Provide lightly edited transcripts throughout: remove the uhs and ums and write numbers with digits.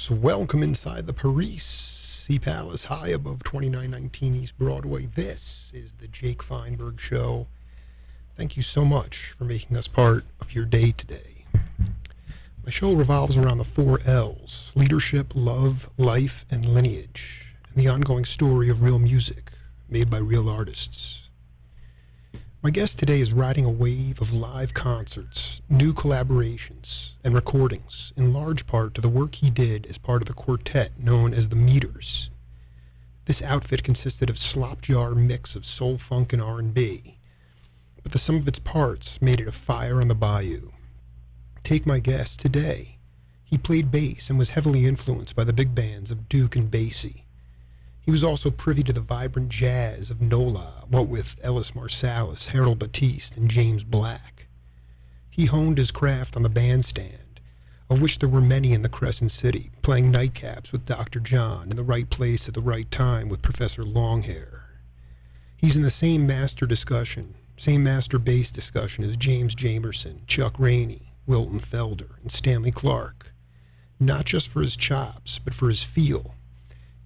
folks. Welcome inside the Paris Sea Palace, high above 2919 East Broadway. This is the Jake Feinberg Show. Thank you so much for making us part of your day today. My show revolves around the 4 L's: leadership, love, life, and lineage, and the ongoing story of real music made by real artists. My guest today is riding a wave of live concerts, new collaborations, and recordings, in large part to the work he did as part of the quartet known as the Meters. This outfit consisted of slop-jar mix of soul, funk, and R&B, but the sum of its parts made it a fire on the bayou. Take my guest today. He played bass and was heavily influenced by the big bands of Duke and Basie. He was also privy to the vibrant jazz of Nola, what with Ellis Marsalis, Harold Batiste, and James Black. He honed his craft on the bandstand, of which there were many in the Crescent City, playing nightcaps with Dr. John in the right place at the right time with Professor Longhair. He's in the same master bass discussion as James Jamerson, Chuck Rainey, Wilton Felder, and Stanley Clarke, not just for his chops, but for his feel,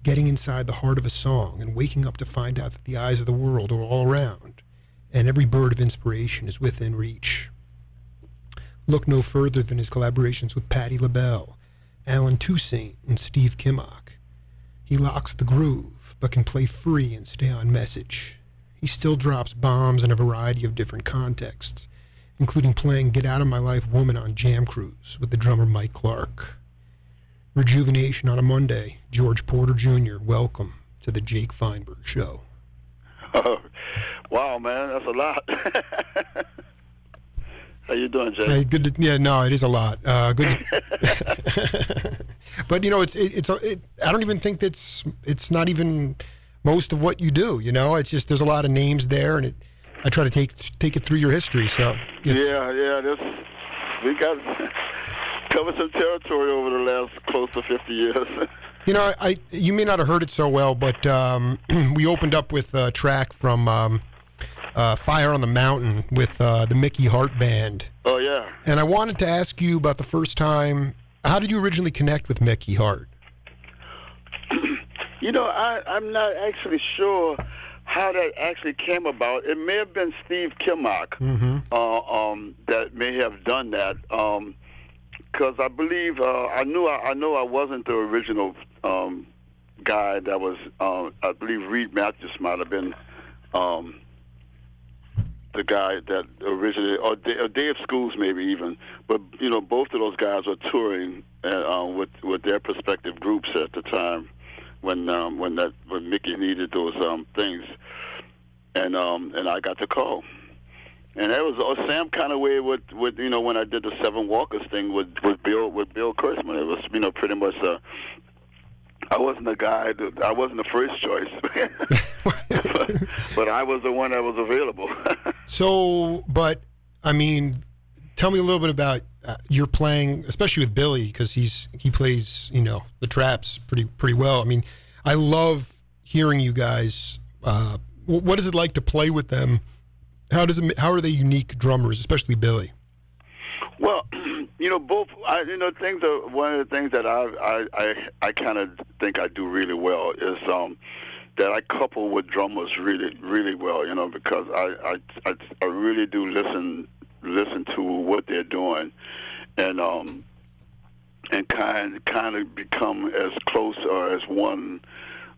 getting inside the heart of a song and waking up to find out that the eyes of the world are all around and every bird of inspiration is within reach. Look no further than his collaborations with Patti LaBelle, Alan Toussaint, and Steve Kimmock. He locks the groove, but can play free and stay on message. He still drops bombs in a variety of different contexts, including playing Get Out of My Life Woman on Jam Cruise with the drummer Mike Clark. Rejuvenation on a Monday. George Porter Jr., welcome to the Jake Feinberg Show. Oh, wow, man, that's a lot. How you doing, Jake? Hey, good. It is a lot. Good. But you know, I don't even think it's not even most of what you do. You know, it's just there's a lot of names there, and I try to take it through your history. So we got covered some territory over the last close to 50 years. You know, you may not have heard it so well, but we opened up with a track from Fire on the Mountain with the Mickey Hart Band. Oh, yeah. And I wanted to ask you about the first time. How did you originally connect with Mickey Hart? You know, I'm not actually sure how that actually came about. It may have been Steve Kimmock that may have done that. Because I believe I know I wasn't the original guy that was. I believe Reed Matthews might have been the guy that originally, or Dave Schools maybe even. But you know, both of those guys were touring with their respective groups at the time when Mickey needed those things, and I got the call. And that was a Sam kind of way with you know, when I did the Seven Walkers thing with Bill Kurtzman. It was, you know, pretty much I wasn't the guy I wasn't the first choice, but I was the one that was available. So, but I mean, tell me a little bit about your playing, especially with Billy, because he plays, you know, the traps pretty well. I mean, I love hearing you guys. What is it like to play with them? How are they unique drummers, especially Billy? Well, you know, both. One of the things that I kind of think I do really well is that I couple with drummers really, really well. You know, because I really do listen to what they're doing, and kind of become as close or as one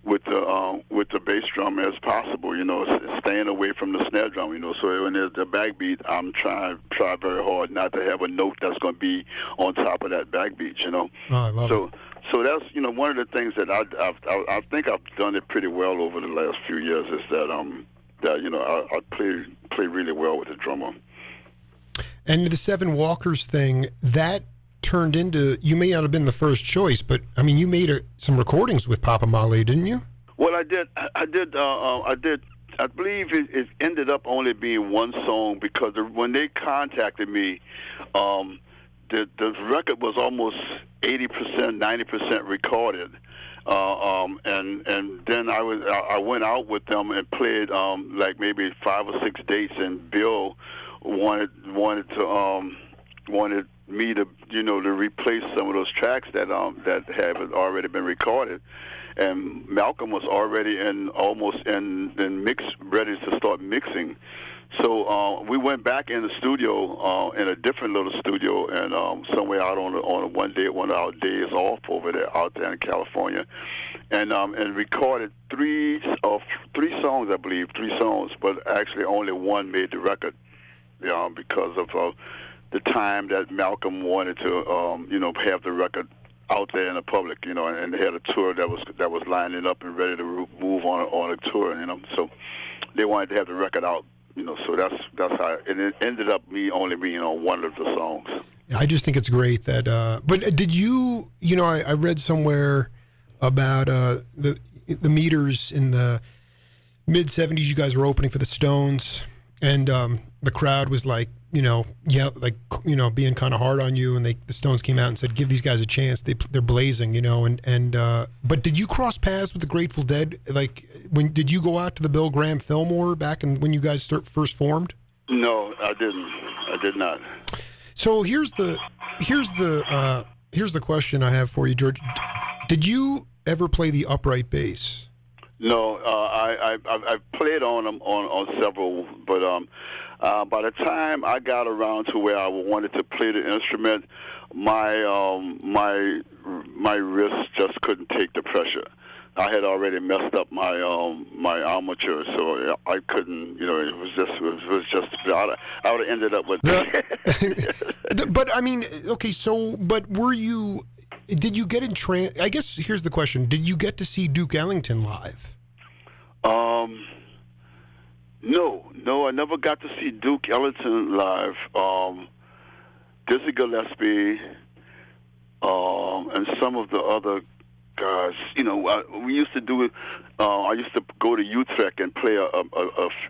with the bass drum as possible, you know, staying away from the snare drum, you know. So when there's the backbeat, I'm try very hard not to have a note that's going to be on top of that backbeat, you know. Oh, I love it. So that's, you know, one of the things that I think I've done it pretty well over the last few years is that you know, I play really well with the drummer. And the Seven Walkers thing, that turned into, you may not have been the first choice, but I mean, you made some recordings with Papa Male, didn't you? Well, I did. I believe it ended up only being one song because when they contacted me, the record was almost 80%, 90% recorded, and then I went out with them and played like maybe 5 or 6 dates, and Bill wanted me to to replace some of those tracks that have already been recorded. And Malcolm was already almost in mix, ready to start mixing. So we went back in the studio, in a different little studio, and somewhere out on one of our days off out there in California, and recorded three songs, I believe, but actually only one made the record, because of the time that Malcolm wanted to have the record out there in the public, and they had a tour that was lining up and ready to move on a tour, so they wanted to have the record out. So that's how it ended up only being on one of the songs. I just think it's great that. But did you? I read somewhere about the Meters in the mid '70s. You guys were opening for the Stones, and the crowd was like, being kind of hard on you, and the Stones came out and said, "Give these guys a chance. They're blazing," But did you cross paths with the Grateful Dead? Like, did you go out to the Bill Graham Fillmore back when you guys first formed? No, I didn't. I did not. So here's the question I have for you, George. Did you ever play the upright bass? No, I played on them on several, but by the time I got around to where I wanted to play the instrument, my wrist just couldn't take the pressure. I had already messed up my armature, so I couldn't. It was just. I would have ended up with. But I mean, okay. So, but were you? Did you get I guess here's the question: did you get to see Duke Ellington live? No, I never got to see Duke Ellington live. Dizzy Gillespie, and some of the other guys. We used to do it. I used to go to Utrecht and play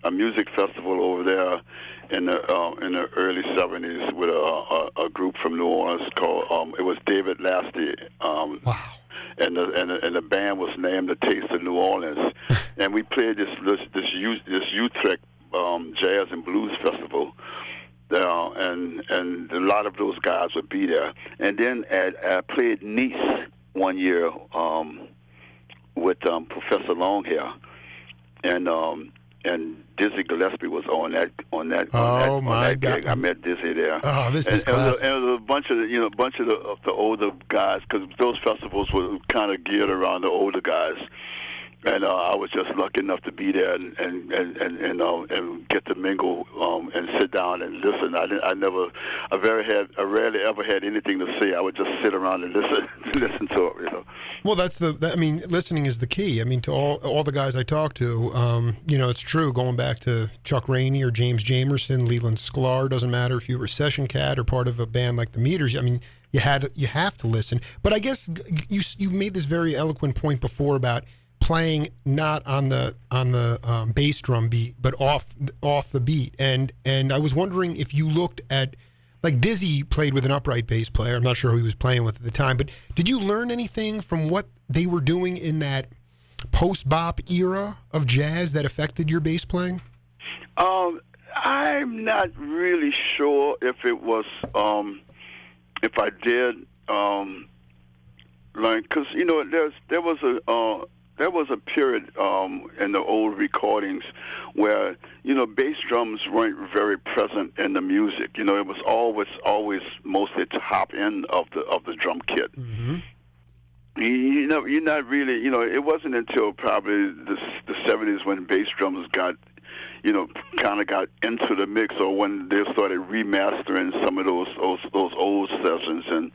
a music festival over there in the early '70s with a group from New Orleans called. It was David Lasty. Wow. And the band was named The Taste of New Orleans, and we played this Utrecht Jazz and Blues Festival, and a lot of those guys would be there. And then I played Nice one year with Professor Longhair, and Dizzy Gillespie was on that gig. I met Dizzy there. Oh, this is classic. And it was a bunch of the older guys, because those festivals were kind of geared around the older guys. And I was just lucky enough to be there and get to mingle and sit down and listen. I rarely ever had anything to say. I would just sit around and listen to it. Well, listening is the key. I mean, to all the guys I talk to, it's true. Going back to Chuck Rainey or James Jamerson, Leland Sklar, doesn't matter if you were a session cat or part of a band like the Meters. I mean, you have to listen. But I guess you made this very eloquent point before about playing not on the bass drum beat, but off the beat. And I was wondering if you looked at, like, Dizzy played with an upright bass player. I'm not sure who he was playing with at the time, but did you learn anything from what they were doing in that post-bop era of jazz that affected your bass playing? I'm not really sure if it was, if I did, learn, because there was a period in the old recordings where bass drums weren't very present in the music. It was always mostly top end of the drum kit. Mm-hmm. You're not really. It wasn't until probably the '70s when bass drums got kind of got into the mix, or when they started remastering some of those old sessions, and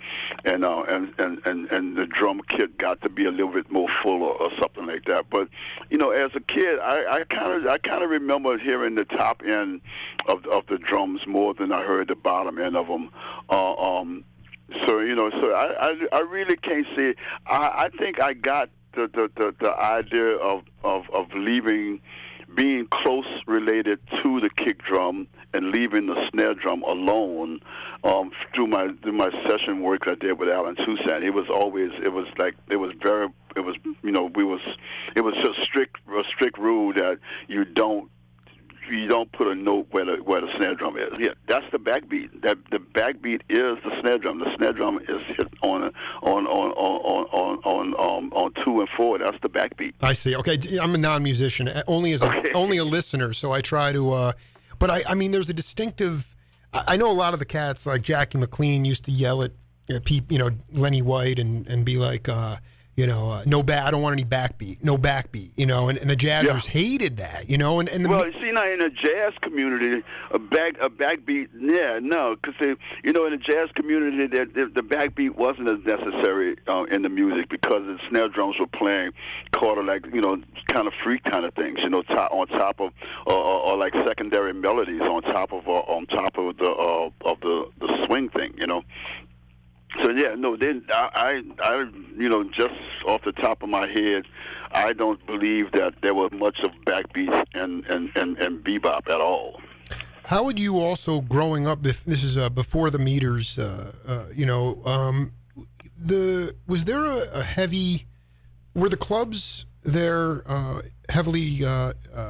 the drum kit got to be a little bit more full or something like that. But as a kid, I kind of remember hearing the top end of the drums more than I heard the bottom end of them. So I really can't say. I think I got the idea of being close related to the kick drum and leaving the snare drum alone through my session work I did with Alan Toussaint. It was just a strict rule that you don't you don't put a note where the snare drum is. Yeah, that's the backbeat. That the backbeat is the snare drum. The snare drum is hit on 2 and 4. That's the backbeat. I see. Okay, I'm a non-musician, only only a listener, so I try to. But I mean, there's a distinctive. I know a lot of the cats like Jackie McLean used to yell at Lenny White and be like, no I don't want any backbeat, no backbeat, and the Jazzers hated that, and well, see, now in the jazz community, a backbeat, no, because in the jazz community, the backbeat wasn't as necessary in the music because the snare drums were playing quarter kind of freak kind of things, on top of or like secondary melodies on top of the swing thing, So then I just off the top of my head, I don't believe that there was much of backbeat and bebop at all. How would you also, growing up, if this is before the meters, was there a heavy, were the clubs there heavily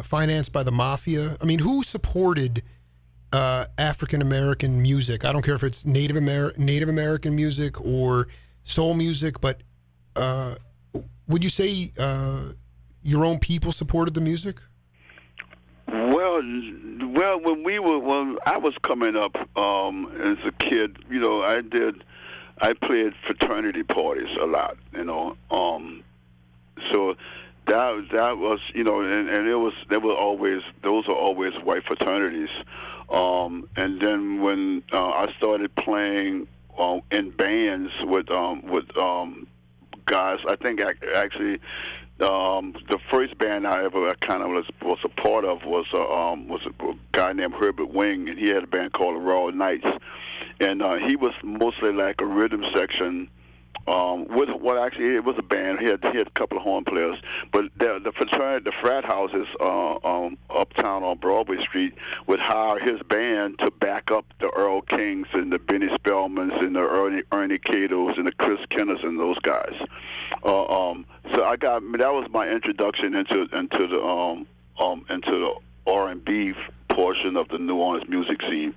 financed by the mafia? I mean, who supported African American music? I don't care if it's Native American music or soul music, but would you say your own people supported the music? Well, when I was coming up as a kid, I played fraternity parties a lot, so that was, those are always white fraternities. And then when I started playing in bands with guys, I think actually the first band I ever kind of was a part of was a guy named Herbert Wing, and he had a band called the Raw Knights, and he was mostly like a rhythm section. Actually, it was a band. He had a couple of horn players, but the frat houses uptown on Broadway Street would hire his band to back up the Earl Kings and the Benny Spellmans and the Ernie Catos and the Chris Kenners and those guys. So that was my introduction into the R&B portion of the New Orleans music scene.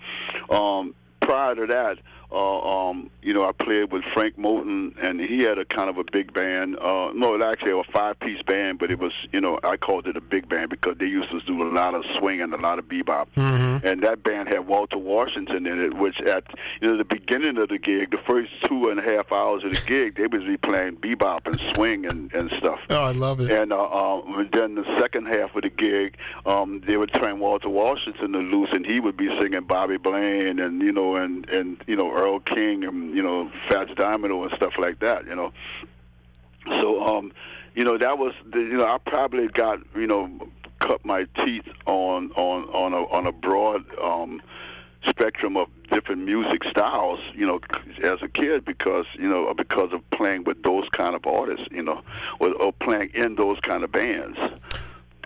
Prior to that, I played with Frank Moulton, and he had a kind of a big band. Actually a 5-piece band, but it was, I called it a big band because they used to do a lot of swing and a lot of bebop. Mm-hmm. And that band had Walter Washington in it, which at the beginning of the gig, the first 2.5 hours of the gig, they was playing bebop and swing and stuff. Oh, I love it. And then the second half of the gig, they would turn Walter Washington loose, and he would be singing Bobby Blaine and Earl King and Fats Domino and stuff like that. So that was I probably got cut my teeth on a broad spectrum of different music styles, as a kid because of playing with those kind of artists, or playing in those kind of bands.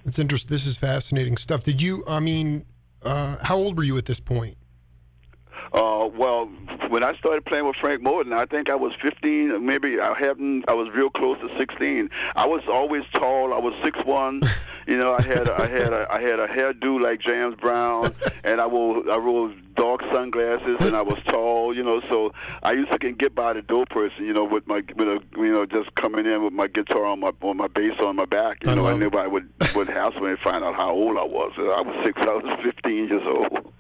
It's interesting. This is fascinating stuff. Did you? I mean, how old were you at this point? Well, when I started playing with Frank Moulton, I think I was 15. Maybe I was real close to 16. I was always tall. I was 6'1". I had a hairdo like James Brown, and I wore dark sunglasses, and I was tall. So I used to get by the door person. With just coming in with my guitar on my bass on my back. And nobody would hassle me and find out how old I was. I was 15 years old.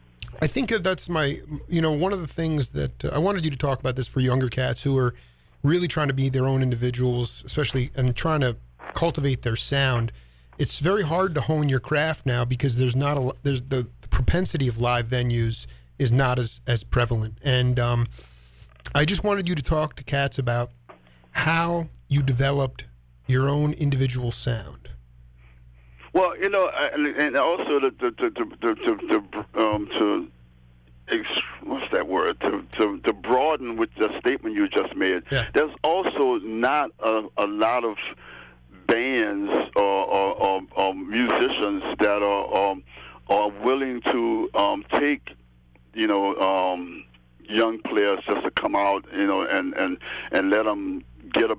I think that's one of the things that I wanted you to talk about this for younger cats who are really trying to be their own individuals, especially, and trying to cultivate their sound. It's very hard to hone your craft now because there's the propensity of live venues is not as prevalent. And I just wanted you to talk to cats about how you developed your own individual sound. Well, and also what's that word? To broaden with the statement you just made. Yeah. There's also not a lot of bands or musicians that are willing to take young players just to come out and let them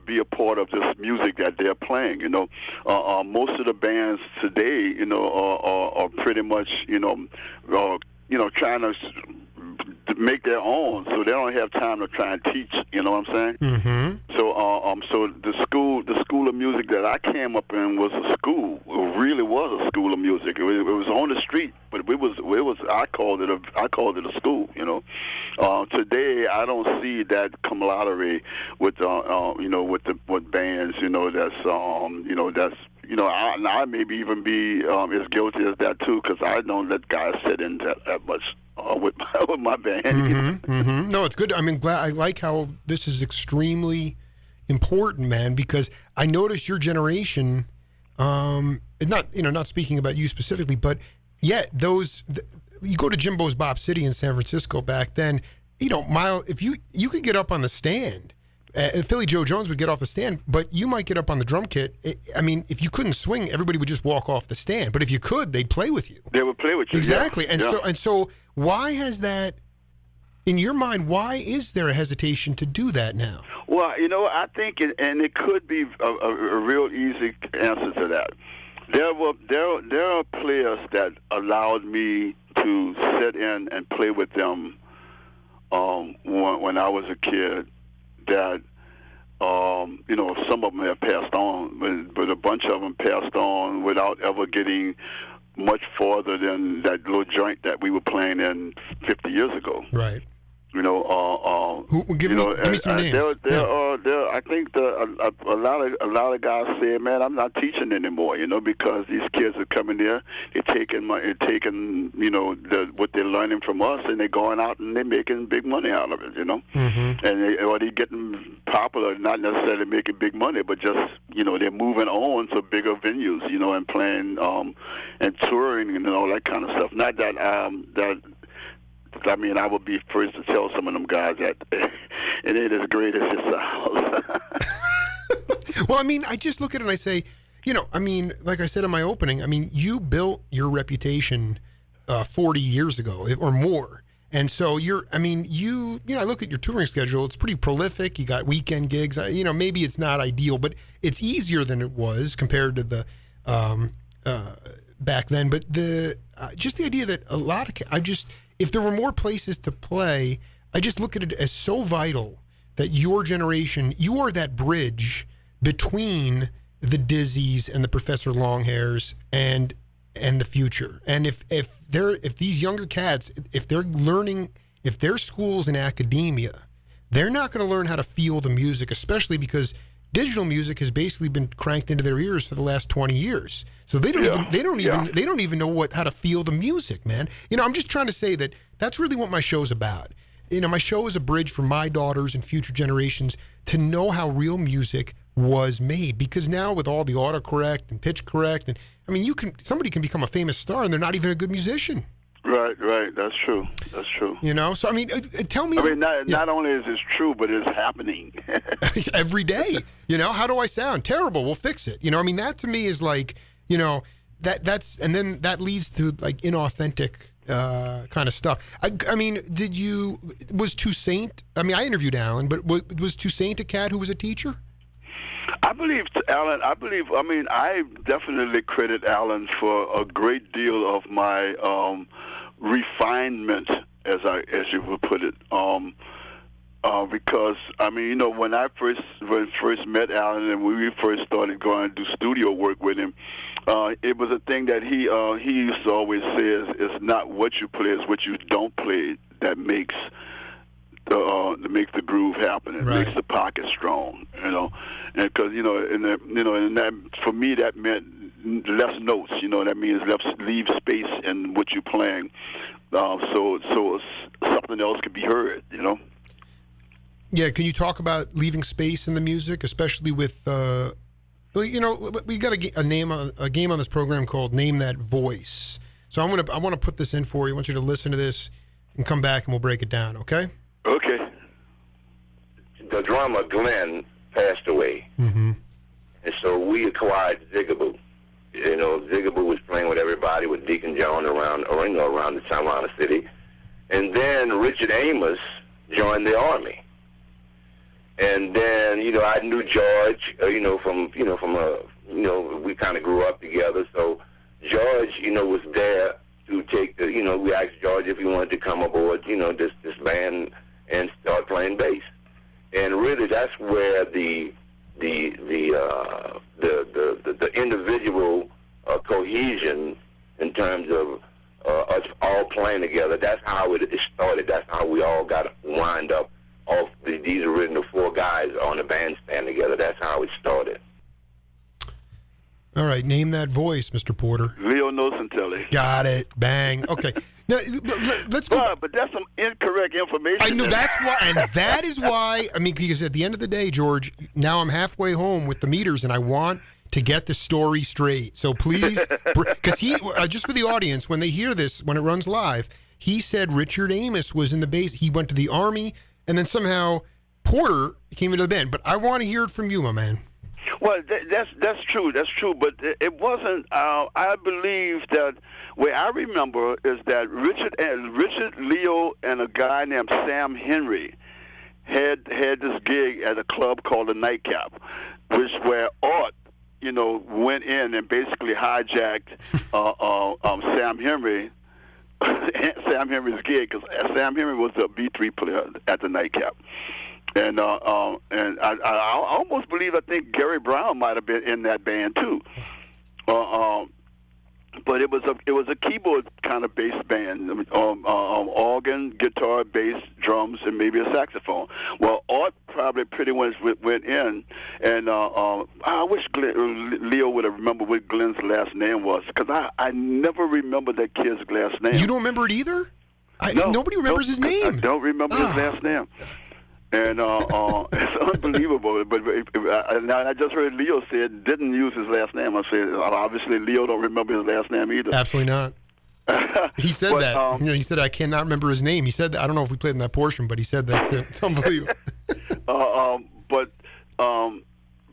be a part of this music that they're playing. Most of the bands today, are pretty much, trying to make their own, so they don't have time to try and teach. You know what I'm saying? Mm-hmm. So the school of music that I came up in was a school. It really was a school of music. It was on the street, but it was. I called it a school. Today I don't see that camaraderie with with bands. I maybe even be as guilty as that too, because I don't let guys sit in that much with my band. Mm-hmm, mm-hmm. No, it's good. I mean, I like how this is extremely important, man, because I notice your generation, not speaking about you specifically, but yet you go to Jimbo's Bop City in San Francisco back then, if you could get up on the stand, Philly Joe Jones would get off the stand, but you might get up on the drum kit. If you couldn't swing, everybody would just walk off the stand. But if you could, they'd play with you. They would play with you. Exactly. Yeah. And so why has that, in your mind, why is there a hesitation to do that now? Well, I think, and it could be a real easy answer to that. There are players that allowed me to sit in and play with them when I was a kid. That some of them have passed on, but a bunch of them passed on without ever getting much farther than that little joint that we were playing in 50 years ago. Right. Give me some names. I think a lot of guys say, man, I'm not teaching anymore, because these kids are coming there, they're taking what they're learning from us, and they're going out and they're making big money out of it, Mm-hmm. and they're getting popular, not necessarily making big money, but just they're moving on to bigger venues, and playing and touring and all that kind of stuff. Not that I would be first to tell some of them guys that it ain't as great as it sounds. Well, I just look at it and I say, like I said in my opening, you built your reputation 40 years ago or more. And so I look at your touring schedule, it's pretty prolific. You got weekend gigs. Maybe it's not ideal, but it's easier than it was compared to the back then. But just the idea that if there were more places to play, I just look at it as so vital that your generation, you are that bridge between the Dizzies and the Professor Longhairs and the future. And if these younger cats, if their school's in academia, they're not going to learn how to feel the music, especially because digital music has basically been cranked into their ears for the last 20 years. So they don't even know how to feel the music, man. I'm just trying to say that's really what my show's about. My show is a bridge for my daughters and future generations to know how real music was made, because now with all the autocorrect and pitch correct, and somebody can become a famous star and they're not even a good musician. Right. That's true. So tell me. Not only is this true, but it's happening every day. How do I sound? Terrible. We'll fix it. That to me is like, that's, and then that leads to like inauthentic kind of stuff. Was Toussaint? I interviewed Alan, but was Toussaint a cat who was a teacher? I believe Alan. I definitely credit Alan for a great deal of my refinement, as you would put it. Because when I first met Alan and when we first started going to do studio work with him, it was a thing that he used to always say is not what you play, it's what you don't play that makes the groove happen. It makes the pocket strong, and because and that for me that meant less notes. That means leave space in what you're playing, so something else could be heard. Yeah, can you talk about leaving space in the music, especially with we got a game on this program called Name That Voice. So I want to put this in for you. I want you to listen to this and come back and we'll break it down. Okay. Okay. The drummer Glenn passed away, mm-hmm. and so we acquired Zigaboo. Zigaboo was playing with everybody, with Deacon John around the time around the city, and then Richard Amos joined the army. And then, I knew George, we kind of grew up together. So George, was there to take we asked George if he wanted to come aboard, this band and start playing bass. And really, that's where the individual cohesion in terms of us all playing together. That's how it started. That's how we all got wind up. All these original 4 guys on the bandstand together. That's how it started. All right, name that voice, Mr. Porter. Leo Nocentelli. Got it. Bang. Okay. Now, let's go. But that's some incorrect information. I know that's why, and that is why. I mean, because at the end of the day, George, now I'm halfway home with the meters, and I want to get the story straight. So please, because he, just for the audience, when they hear this, when it runs live, he said Richard Amos was in the bass. He went to the Army, and then somehow Porter came into the band. But I want to hear it from you, my man. Well, that's true. That's true. But it wasn't. I believe that where I remember is that Richard, Leo, and a guy named Sam Henry had this gig at a club called the Nightcap, where Art, went in and basically hijacked Sam Henry. Sam Henry's gig, because Sam Henry was a B3 player at the Nightcap. And I almost believe, I think Gary Brown might have been in that band too. But it was a keyboard kind of bass band, organ, guitar, bass, drums, and maybe a saxophone. Well, Art probably pretty much went in, and I wish Leo would have remembered what Glenn's last name was, because I never remember that kid's last name. You don't remember it either? No, nobody remembers his name. I don't remember his last name. And it's unbelievable. But I just heard Leo say it, didn't use his last name. I said, obviously, Leo don't remember his last name either. Absolutely not. He said that. He said, I cannot remember his name. He said that. I don't know if we played in that portion, but he said that too. It's unbelievable. But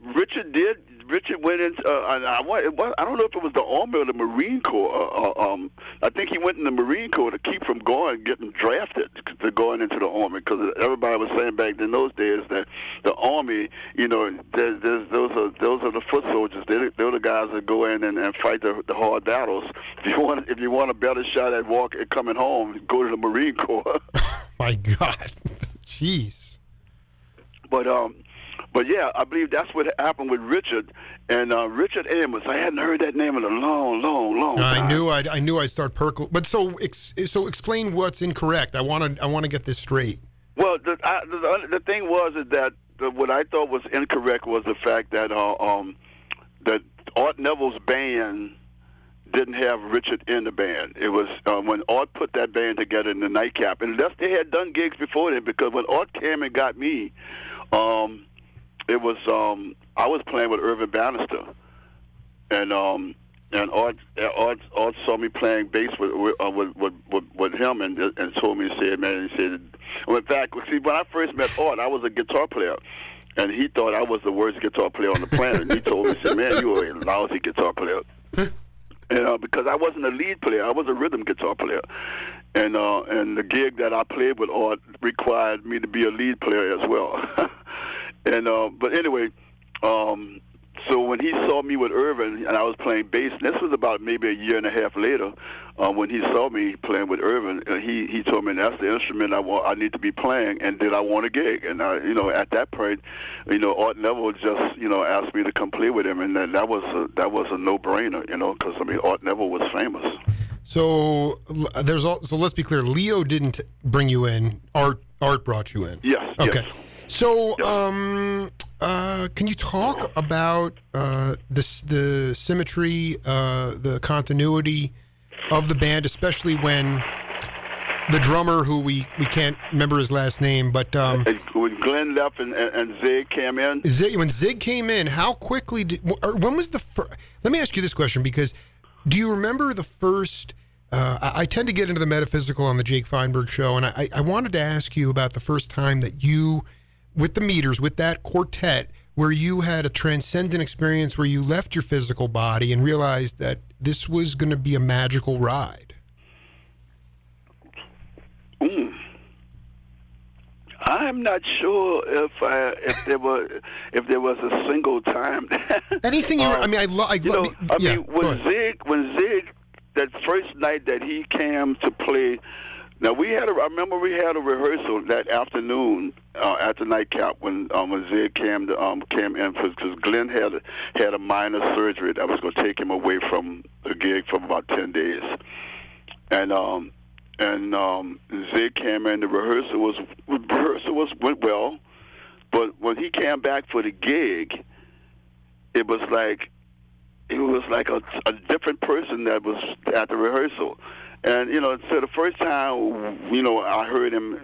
Richard went into, I don't know if it was the Army or the Marine Corps. I think he went in the Marine Corps to keep from getting drafted to going into the Army, because everybody was saying back in those days that the Army, those are the foot soldiers. They're the guys that go in and fight the hard battles. If you want a better shot at coming home, go to the Marine Corps. My God, jeez. But yeah, I believe that's what happened with Richard and Richard Amos. I hadn't heard that name in a long time. I knew I'd start percolating. But so explain what's incorrect. I want to get this straight. Well, the thing was that what I thought was incorrect was the fact that that Art Neville's band didn't have Richard in the band. It was when Art put that band together in the Nightcap, and they had done gigs before then, because when Art came and got me, it was I was playing with Irvin Bannister, and Art saw me playing bass with him, and told me, well, in fact, see, when I first met Art, I was a guitar player, and he thought I was the worst guitar player on the planet. And he told me, said, man, you are a lousy guitar player. And because I wasn't a lead player, I was a rhythm guitar player, and the gig that I played with Art required me to be a lead player as well. And but anyway, so when he saw me with Irvin and I was playing bass, and this was about maybe a year and a half later, when he saw me playing with Irvin, he told me that's the instrument I need to be playing, and did I want a gig? And at that point, Art Neville just asked me to come play with him, and that was a no-brainer, because Art Neville was famous. So so let's be clear. Leo didn't bring you in. Art brought you in. Yes. Okay. Yes. So, can you talk about the symmetry, the continuity of the band, especially when the drummer, who we can't remember his last name, but when Glenn left and Zig came in? When Zig came in, how quickly when was the first? Let me ask you this question, because do you remember the first? I tend to get into the metaphysical on the Jake Feinberg show, and I wanted to ask you about the first time that you, with the meters, with that quartet, where you had a transcendent experience where you left your physical body and realized that this was going to be a magical ride. I'm not sure if there was a single time. Anything you? I mean, I love. When Zig, that first night that he came to play. Now I remember we had a rehearsal that afternoon at the nightcap when Zig came in because Glenn had a minor surgery that was going to take him away from the gig for about 10 days, and Zig came in. The rehearsal went well, but when he came back for the gig, it was like a different person that was at the rehearsal. And so the first time, I heard him,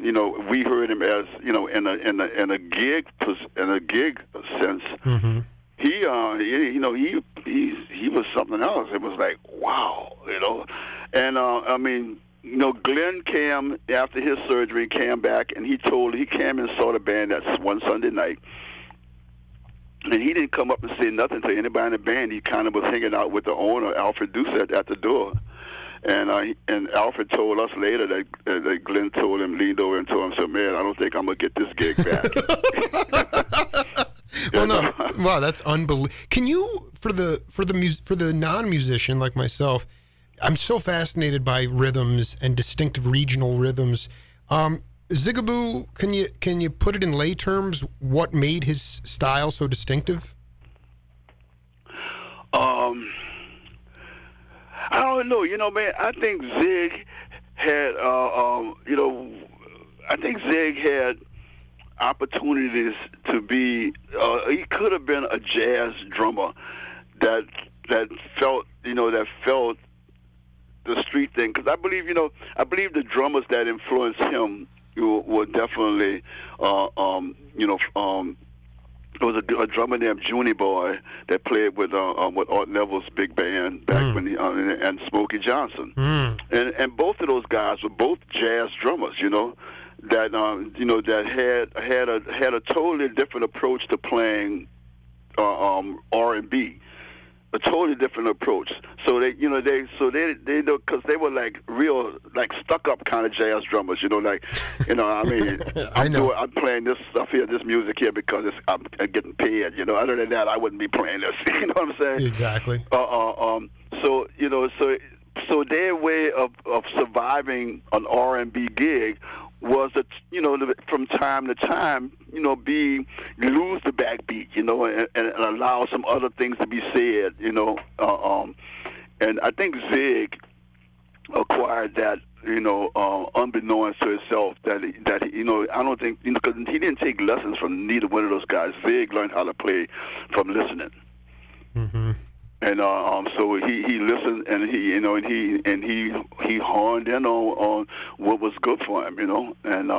we heard him as, in a gig sense. Mm-hmm. He was something else. It was like, wow, and Glenn came after his surgery, came back, and he came and saw the band that one Sunday night. And he didn't come up and say nothing to anybody in the band. He kind of was hanging out with the owner, Alfred Doucette, at the door. And Alfred told us later that Glenn leaned over and told him, "So man, I don't think I'm gonna get this gig back." Wow, that's unbelievable. Can you, for the non-musician like myself, I'm so fascinated by rhythms and distinctive regional rhythms. Zigaboo, can you put it in lay terms? What made his style so distinctive? I don't know. Man, I think Zig had, opportunities to be. He could have been a jazz drummer that felt the street thing. Because I believe the drummers that influenced him were definitely, there was a drummer named Junie Boy that played with Art Neville's big band back when and Smokey Johnson, and both of those guys were both jazz drummers, that had a totally different approach to playing R&B. A totally different approach. So they because they were like real, like stuck up kind of jazz drummers. I'm playing this stuff here, this music here because I'm getting paid. Other than that, I wouldn't be playing this. You know what I'm saying? Exactly. So their way of surviving an R&B gig was that from time to time lose the backbeat and allow some other things to be said and I think Zig acquired that unbeknownst to himself that I don't think because he didn't take lessons from neither one of those guys. Zig learned how to play from listening. Mm-hmm. And so he listened and he honed in on what was good for him, and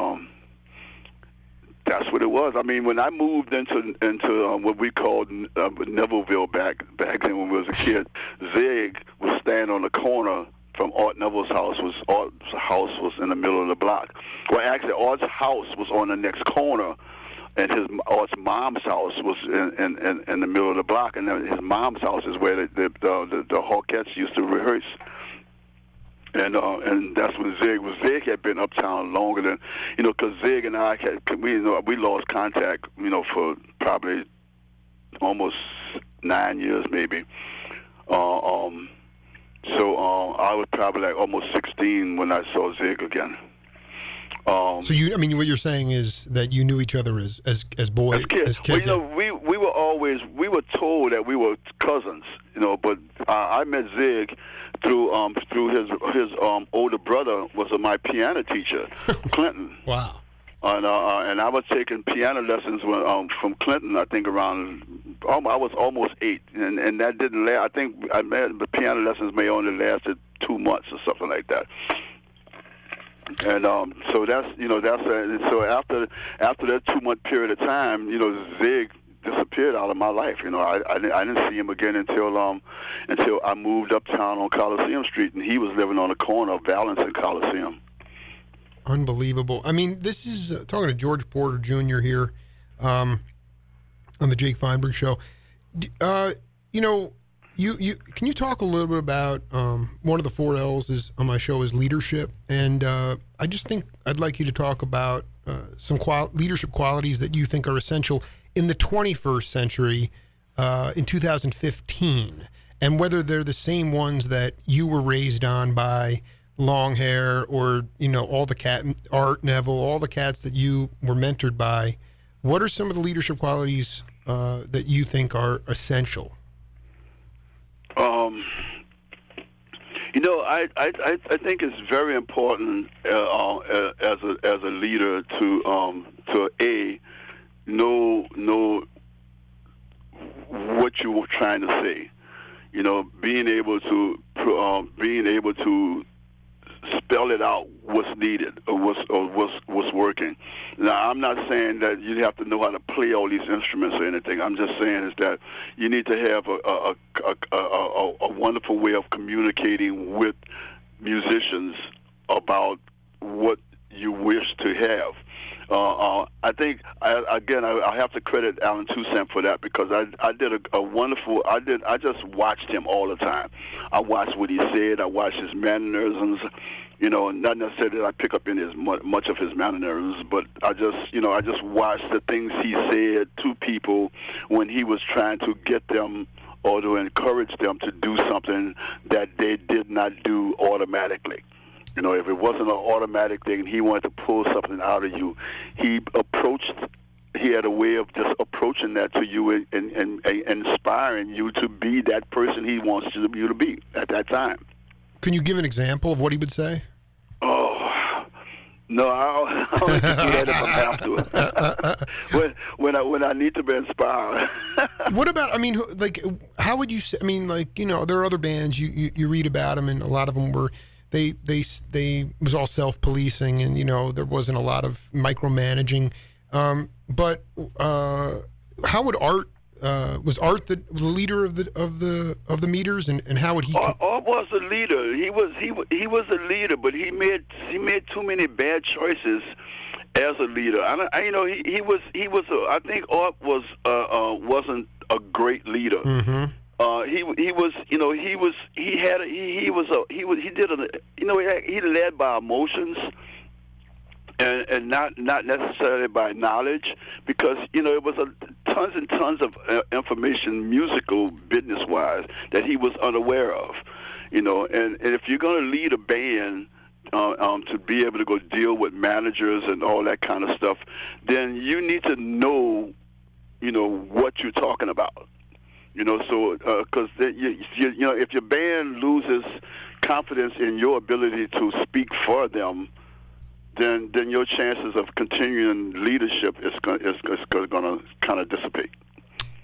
that's what it was. I mean, when I moved into what we called Nevilleville back then when we was a kid, Zig was standing on the corner from Art Neville's house. Art's house was in the middle of the block. Well, actually, Art's house was on the next corner. And Art's mom's house was in the middle of the block, and then his mom's house is where the Hawkettes used to rehearse. And that's when Zig was. Zig had been uptown longer than, because Zig and I we lost contact, for probably almost 9 years maybe. So I was probably like almost 16 when I saw Zig again. So what you're saying is that you knew each other as boys, as kids. Well, we were told that we were cousins, but I met Zig through his older brother was my piano teacher, Clinton. Wow. And I was taking piano lessons from Clinton. I think around I was almost 8, and that didn't last. I think the piano lessons may only lasted 2 months or something like that. And so so after that 2-month period of time, Zig disappeared out of my life. I didn't see him again until I moved uptown on Coliseum Street, and he was living on the corner of Valence and Coliseum. Unbelievable. I mean, this is talking to George Porter Jr. here on the Jake Feinberg Show. You can you talk a little bit about one of the 4 L's is on my show is leadership, and I just think I'd like you to talk about leadership qualities that you think are essential in the 21st century in 2015, and whether they're the same ones that you were raised on by Longhair or, all the Art, Neville, all the cats that you were mentored by. What are some of the leadership qualities that you think are essential? I think it's very important as a leader to know what you were trying to say. Being able to spell it out what's needed or what's working. Now, I'm not saying that you have to know how to play all these instruments or anything. I'm just saying is that you need to have a wonderful way of communicating with musicians about what you wish to have. I think I have to credit Alan Toussaint for that, because I did a wonderful. I just watched him all the time. I watched what he said. I watched his mannerisms. Not necessarily that I pick up in much of his mannerisms, but I just watched the things he said to people when he was trying to get them or to encourage them to do something that they did not do automatically. If it wasn't an automatic thing, he wanted to pull something out of you. He had a way of just approaching that to you and inspiring you to be that person he wants you to be at that time. Can you give an example of what he would say? Oh, no, I only think he had it from afterwards. when I need to be inspired. What about, how would you say, there are other bands, you read about them, and a lot of them were, they was all self-policing, and there wasn't a lot of micromanaging. But how would Art was Art the leader of the Meters, and how would he? Art was the leader. He was a leader, but he made too many bad choices as a leader. He was. I think Art wasn't a great leader. Mm-hmm. He led by emotions and not necessarily by knowledge, because it was tons and tons of information, musical, business wise, that he was unaware of. And if you're going to lead a band to be able to go deal with managers and all that kind of stuff, then you need to know what you're talking about. Because if your band loses confidence in your ability to speak for them, then your chances of continuing leadership is going to kind of dissipate.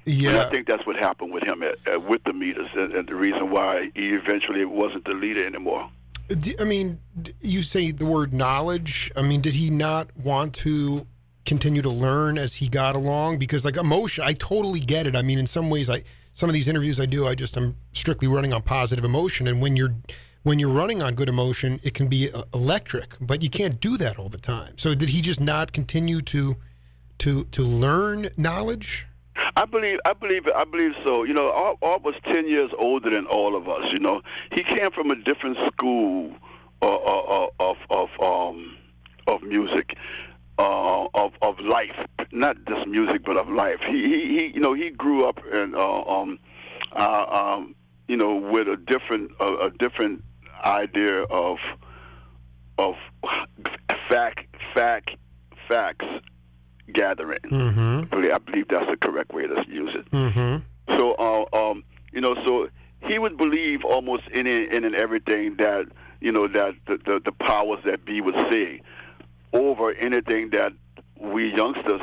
Yeah, and I think that's what happened with him with the Meters, and the reason why he eventually wasn't the leader anymore. You say the word knowledge. Did he not want to continue to learn as he got along? Because emotion, I totally get it. In some ways, some of these interviews I do, I'm strictly running on positive emotion, and when you're running on good emotion, it can be electric, but you can't do that all the time. So did he just not continue to learn knowledge? I believe so. Art was 10 years older than all of us. He came from a different school of music. Of life, not just music, but of life. He grew up in with a different idea of facts gathering. Mm-hmm. I believe that's the correct way to use it. Mm-hmm. So he would believe almost in and everything that that the powers that be would say, over anything that we youngsters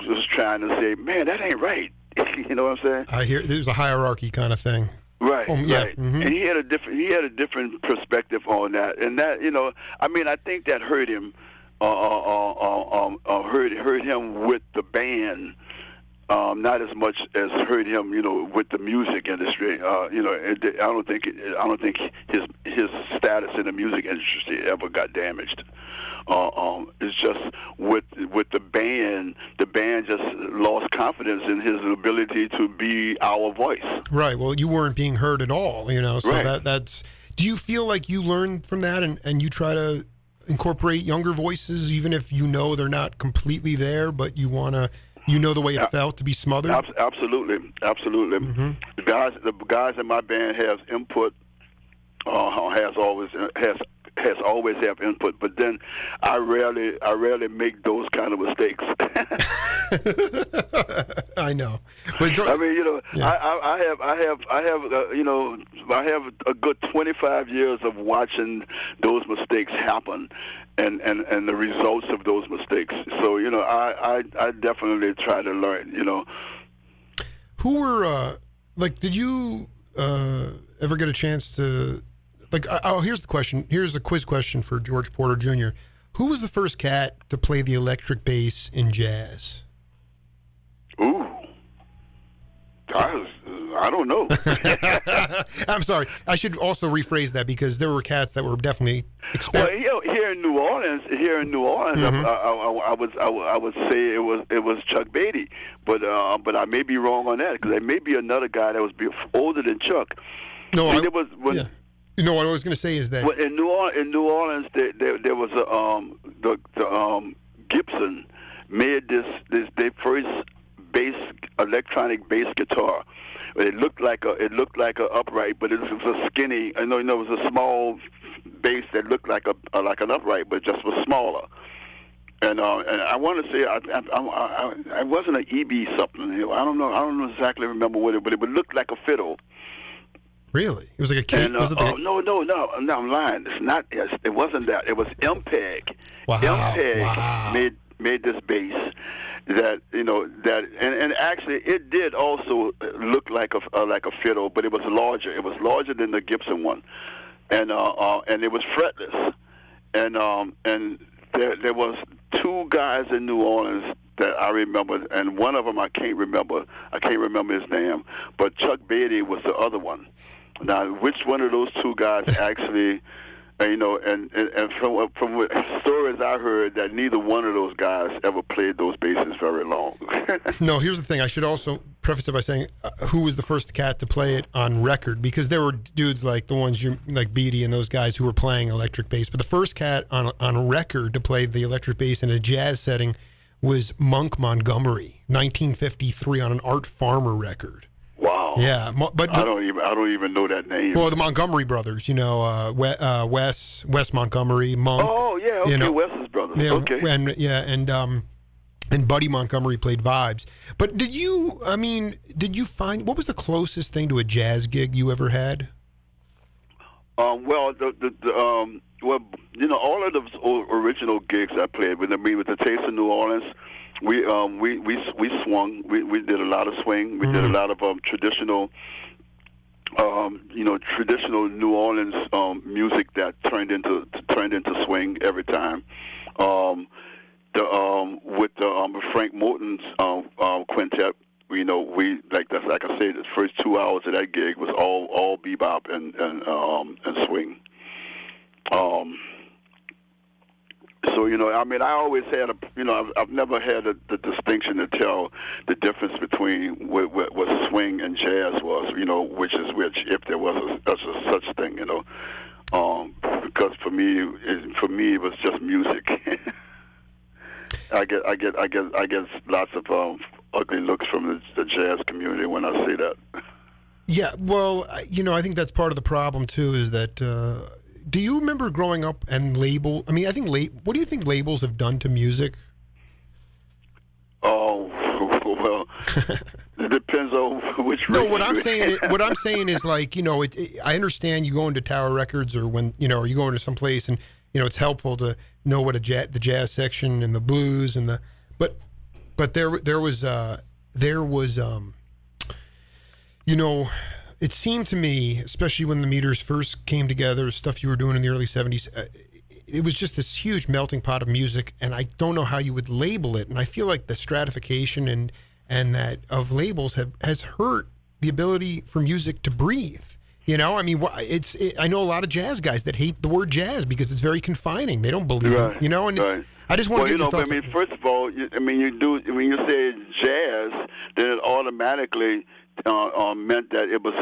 was trying to say, man, that ain't right. You know what I'm saying? I hear there's a hierarchy kind of thing. Right, yeah. Right. Mm-hmm. And he had a different perspective on that, and that I think that hurt him. Hurt him with the band, not as much as hurt him, with the music industry. I don't think his status in the music industry ever got damaged. It's just with the band just lost confidence in his ability to be our voice. Right. Well, you weren't being heard at all, so right. that's. Do you feel like you learned from that and you try to incorporate younger voices, even if you know they're not completely there, but you want to, you know, the way it felt to be smothered? Absolutely. Mm-hmm. The guys in my band have input, has always have input, but then I rarely make those kind of mistakes. I know, but I mean, you know, yeah. I have a good 25 years of watching those mistakes happen, and the results of those mistakes. So, you know, I definitely try to learn. You know, who were like? Did you ever get a chance to? Like, here's the question. Here's a quiz question for George Porter Jr. Who was the first cat to play the electric bass in jazz? Ooh, I don't know. I'm sorry. I should also rephrase that because there were cats that were definitely Well, you know, here in New Orleans, Mm-hmm. I would say it was Chuck Beatty, but I may be wrong on that because there may be another guy that was older than Chuck. No, there was when. Yeah. You know what I was going to say is that Well, in New Orleans, there was the Gibson made their first electronic bass guitar. It looked like a upright, but it was a skinny. I know, it was a small bass that looked like an upright, but just was smaller. And I want to say I wasn't an EB something. I don't know exactly remember what it, but it would look like a fiddle. Really? It was like a key? No, I'm lying. It's not. It wasn't that. It was MPEG. Wow. MPEG made this bass that and actually it did also look like a fiddle, but it was larger. It was larger than the Gibson one, and it was fretless, and there was two guys in New Orleans that I remember, and one of them I can't remember his name, but Chuck Beatty was the other one. Now, which one of those two guys actually, and from what stories I heard, that neither one of those guys ever played those basses very long. No, here's the thing. I should also preface it by saying who was the first cat to play it on record, because there were dudes like the ones like Beatty and those guys who were playing electric bass. But the first cat on record to play the electric bass in a jazz setting was Monk Montgomery, 1953, on an Art Farmer record. Wow. Yeah, but I don't even know that name. Well, the Montgomery brothers, Wes Montgomery, Monk. Oh yeah, okay, Wes's brothers. Yeah, okay. And Buddy Montgomery played vibes. But did you find, what was the closest thing to a jazz gig you ever had? Well, all of those original gigs I played with the Taste of New Orleans. We swung. We did a lot of swing. We did a lot of traditional, traditional New Orleans music that turned into swing every time. With the Frank Moulton's quintet, like I said, the first 2 hours of that gig was all bebop and swing. So, I always had I've never had the distinction to tell the difference between what swing and jazz was, which is which, if there was such thing, because for me it was just music. I get lots of ugly looks from the jazz community when I say that. Yeah, well, I think that's part of the problem too, is that. Do you remember growing up and label? I mean, what do you think labels have done to music? Oh, well, it depends on which. No, what I'm saying is like, I understand you go into Tower Records or when or you go into some place and it's helpful to know what the jazz section and the blues and but there was it seemed to me, especially when the Meters first came together, stuff you were doing in the early 70s, it was just this huge melting pot of music, and I don't know how you would label it. And I feel like the stratification and that of labels has hurt the ability for music to breathe. I mean, I know a lot of jazz guys that hate the word jazz because it's very confining. They don't believe it, and right. I just want to get your thoughts. I mean, first of all, when you say jazz, then it automatically meant that it was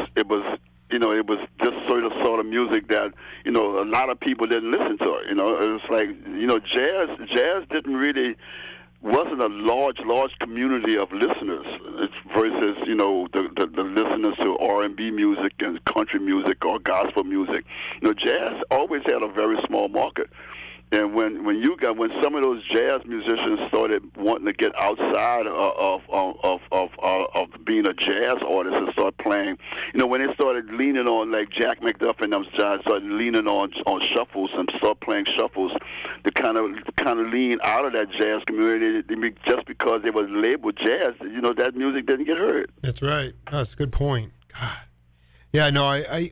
it was just sort of music that, a lot of people didn't listen to it. It was like, jazz didn't really, wasn't a large community of listeners versus, the listeners to R&B music and country music or gospel music. Jazz always had a very small market. And when some of those jazz musicians started wanting to get outside of being a jazz artist and start playing, when they started leaning on, like Jack McDuff and those guys started leaning on shuffles and start playing shuffles to kind of lean out of that jazz community, just because they were labeled jazz, that music didn't get heard. That's right. That's a good point. God. Yeah, no, I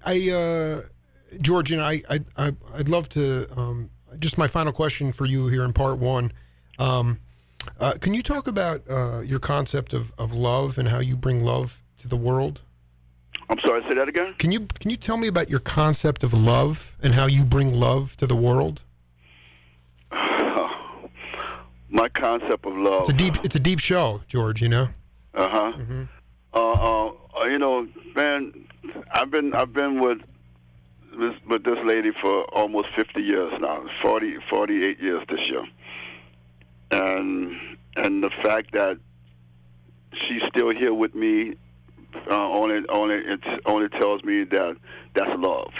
George, I'd love to. Just my final question for you here in part one. Can you talk about your concept of love and how you bring love to the world? I'm sorry, say that again? Can you tell me about your concept of love and how you bring love to the world? My concept of love. It's a deep show, George, Uh-huh. Mm-hmm. Man, I've been with this lady for almost 50 years now, 48 years this year. And the fact that she's still here with me only tells me that that's love.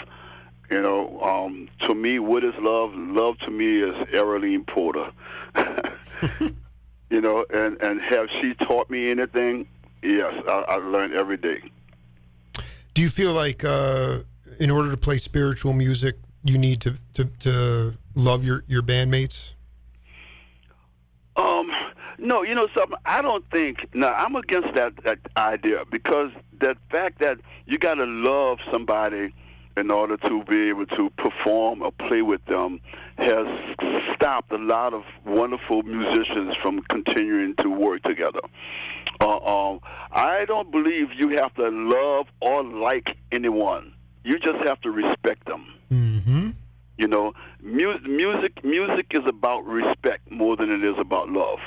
To me, what is love? Love to me is Arlene Porter. And have she taught me anything? Yes, I learned every day. Do you feel like in order to play spiritual music, you need to love your bandmates? No, something. I don't think. No, I'm against that idea, because that fact that you got to love somebody in order to be able to perform or play with them has stopped a lot of wonderful musicians from continuing to work together. I don't believe you have to love or like anyone. You just have to respect them. Mm-hmm. Music is about respect more than it is about love.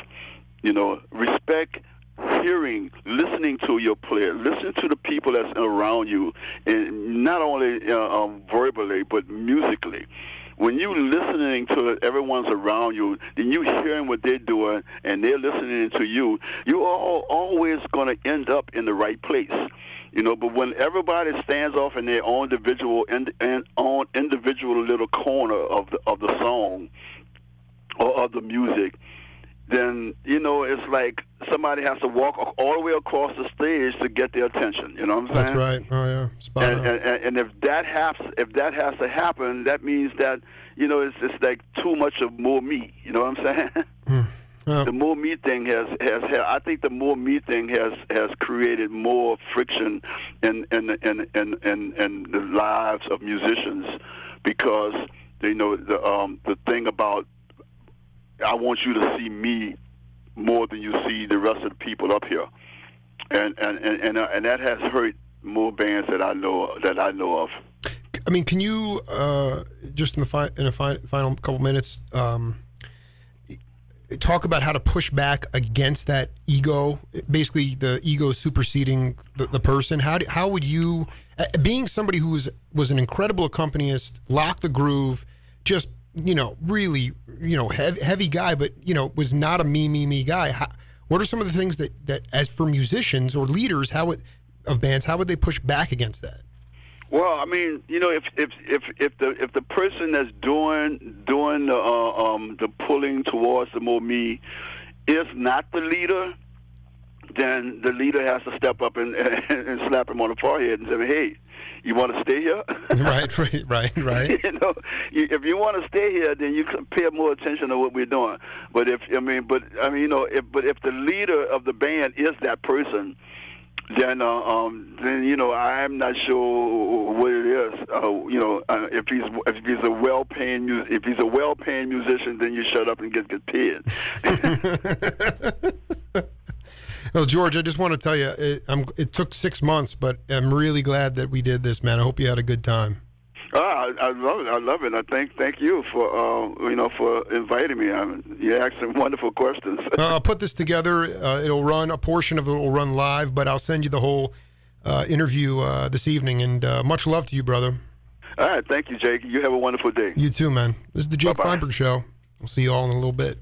Respect, hearing, listening to your player, listening to the people that's around you, and not only verbally but musically. When you listening to everyone's around you, then you hearing what they're doing and they're listening to you, you are always going to end up in the right place. But when everybody stands off in their own individual little corner of the song or of the music, then it's like somebody has to walk all the way across the stage to get their attention. You know what I'm saying? That's right. Oh yeah, spot on. And if that has to happen, that means that it's like too much of more me. You know what I'm saying? Well, the more me thing has I think the more me thing has created more friction in the lives of musicians, because the thing about, I want you to see me more than you see the rest of the people up here, and that has hurt more bands that I know of. I mean, can you just in the final couple minutes talk about how to push back against that ego, basically the ego superseding the person? How would you, being somebody who was an incredible accompanist, lock the groove, just really heavy guy, but was not a me guy. What are some of the things that as for musicians or leaders, of bands, how would they push back against that? Well, I mean, if the person that's doing the pulling towards the more me is not the leader, then the leader has to step up and slap him on the forehead and say, "Hey, you want to stay here?" Right. If you want to stay here, then you can pay more attention to what we're doing. But if the leader of the band is that person, then I'm not sure what it is. If he's a well-paying musician, then you shut up and get paid. Well, George, I just want to tell you, it took 6 months, but I'm really glad that we did this, man. I hope you had a good time. I love it. I thank you for inviting me. You asked some wonderful questions. I'll put this together. It'll run, a portion of it will run live, but I'll send you the whole interview this evening, and much love to you, brother. All right, thank you, Jake. You have a wonderful day. You too, man. This is the Jake Bye-bye. Feinberg Show. We'll see you all in a little bit.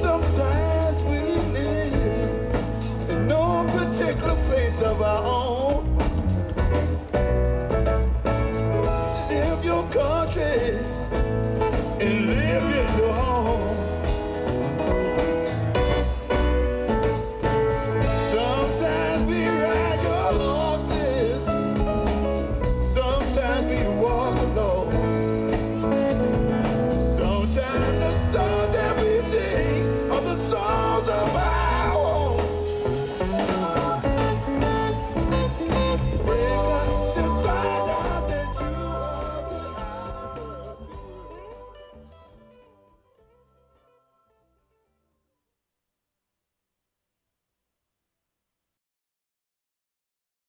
Sometimes we live in no particular place of our own. Live your countries